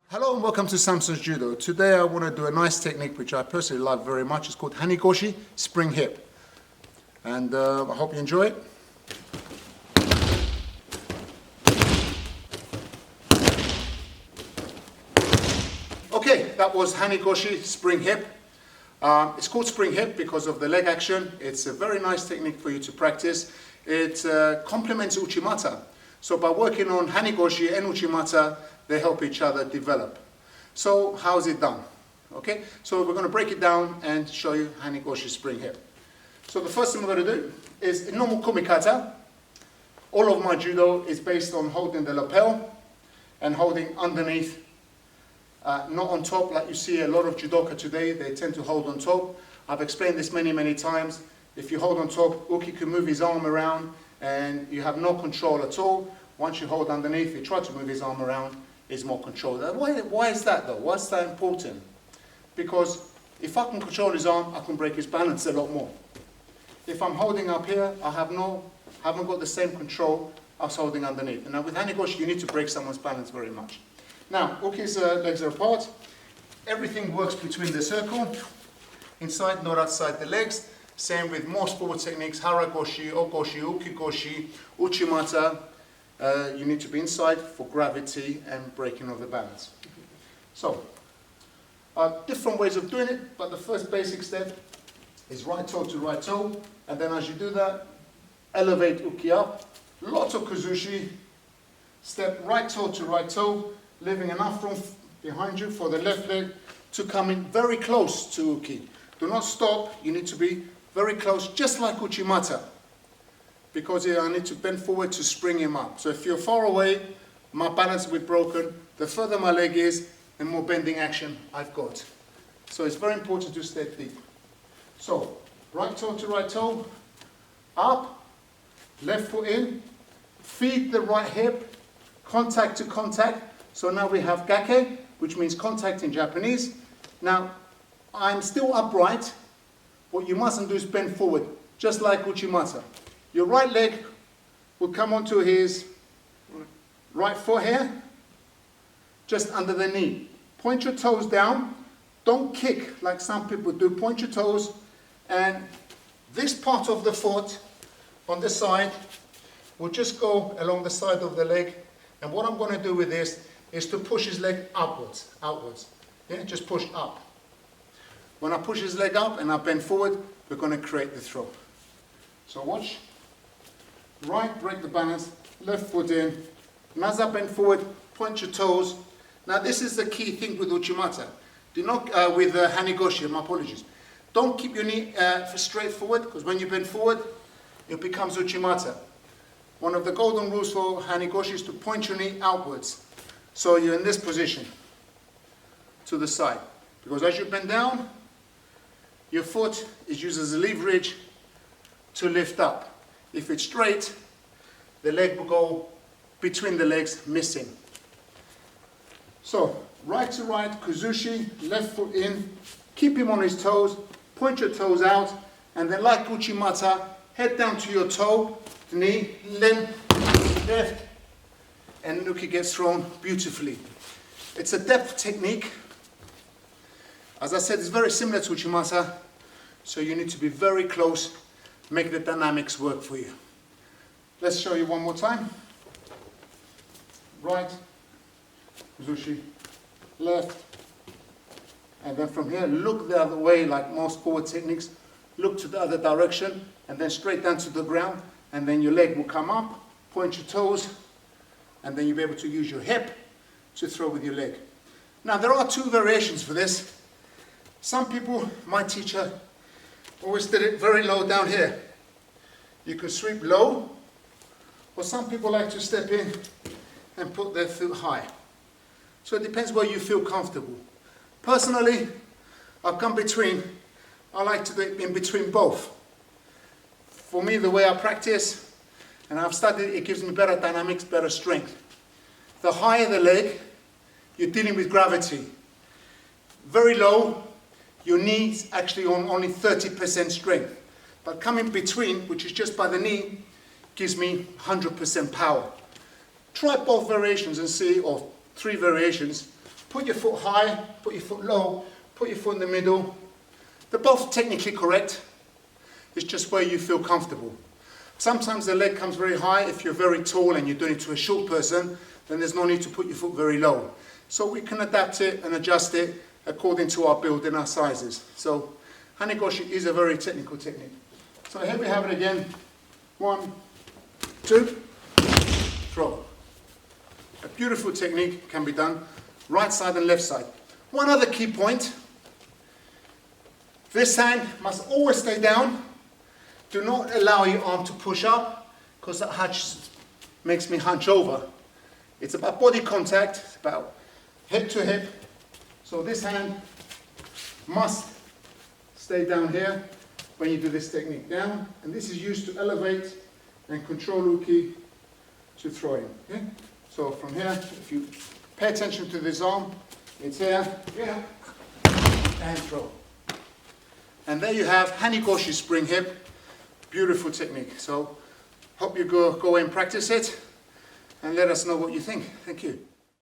Hello and welcome to Samson's Judo. Today I want to do a nice technique which I personally love very much. It's called Hane Goshi, spring hip. And I hope you enjoy it. Okay, that was Hane Goshi, spring hip. It's called spring hip because of the leg action. It's a very nice technique for you to practice. It complements Uchimata. So by working on Hane Goshi and Uchimata, they help each other develop. So how is it done? Okay, so we're going to break it down and show you Hane Goshi spring hip. So the first thing we're going to do is in normal kumikata. All of my judo is based on holding the lapel and holding underneath, not on top like you see a lot of judoka today. They tend to hold on top. I've explained this many times. If you hold on top, Uchi can move his arm around and you have no control at all. Once you hold underneath, he tries to move his arm around, is more control. Why is that though? Why is that important? Because if I can control his arm, I can break his balance a lot more. If I'm holding up here, I haven't got the same control as holding underneath. And now with Hane Goshi, you need to break someone's balance very much. Now, Uchi's legs are apart. Everything works between the circle, inside, not outside the legs. Same with most forward techniques, Hara Goshi, Ogoshi, Uki Goshi, Uchimata. You need to be inside for gravity and breaking of the balance. So, different ways of doing it, but the first basic step is right toe to right toe, and then as you do that, elevate Uki up, lots of Kazushi, step right toe to right toe, leaving enough room behind you for the left leg to come in very close to Uki. Do not stop, you need to be very close, just like Uchimata. Because I need to bend forward to spring him up. So if you're far away, my balance will be broken. The further my leg is, the more bending action I've got. So it's very important to stay deep. So, right toe to right toe, up, left foot in, feed the right hip, contact to contact. So now we have Gake, which means contact in Japanese. Now, I'm still upright. What you mustn't do is bend forward, just like Uchimata. Your right leg will come onto his right foot here, just under the knee. Point your toes down. Don't kick like some people do. Point your toes, and this part of the foot on the side will just go along the side of the leg. And what I'm going to do with this is to push his leg outwards. Yeah, just push up. When I push his leg up and I bend forward, we're going to create the throw. So watch. Right, break the balance, left foot in, and as I bend forward, point your toes. Now this is the key thing with Uchimata. Do not, with Hane Goshi, my apologies. Don't keep your knee straight forward, because when you bend forward, it becomes Uchimata. One of the golden rules for Hane Goshi is to point your knee outwards. So you're in this position, to the side. Because as you bend down, your foot is used as a leverage to lift up. If it's straight, the leg will go between the legs, missing. So, right to right, Kazushi, left foot in, keep him on his toes, point your toes out, and then like Uchimata, head down to your toe, knee, then left, and Uki gets thrown beautifully. It's a depth technique. As I said, it's very similar to Uchimata, so you need to be very close. Make the dynamics work for you. Let's show you one more time. Right, Kazushi, left, and then from here, look the other way like most forward techniques. Look to the other direction, and then straight down to the ground, and then your leg will come up, point your toes, and then you'll be able to use your hip to throw with your leg. Now, there are two variations for this. Some people, my teacher, always did it very low down here. You could sweep low, or some people like to step in and put their foot high. So it depends where you feel comfortable. Personally, I've come between. I like to do it in between both. For me, the way I practice, and I've studied, it gives me better dynamics, better strength. The higher the leg, you're dealing with gravity. Very low, your knee's actually on only 30% strength. But coming between, which is just by the knee, gives me 100% power. Try both variations and see, or three variations, Put your foot high, put your foot low, put your foot in the middle. They're both technically correct. It's just where you feel comfortable. Sometimes the leg comes very high. If you're very tall and you're doing it to a short person, then there's no need to put your foot very low. So we can adapt it and adjust it according to our build and our sizes. So Hane Goshi is a very technical technique. So here we have it again. 1, 2, throw. A beautiful technique can be done right side and left side. One other key point. This hand must always stay down. Do not allow your arm to push up, because that makes me hunch over. It's about body contact, it's about hip to hip. So this hand must stay down here when you do this technique. Down, and this is used to elevate and control Uchi to throwing. Okay? So from here, if you pay attention to this arm, it's here, here, and throw. And there you have Hane Goshi spring hip. Beautiful technique. So hope you go and practice it and let us know what you think. Thank you.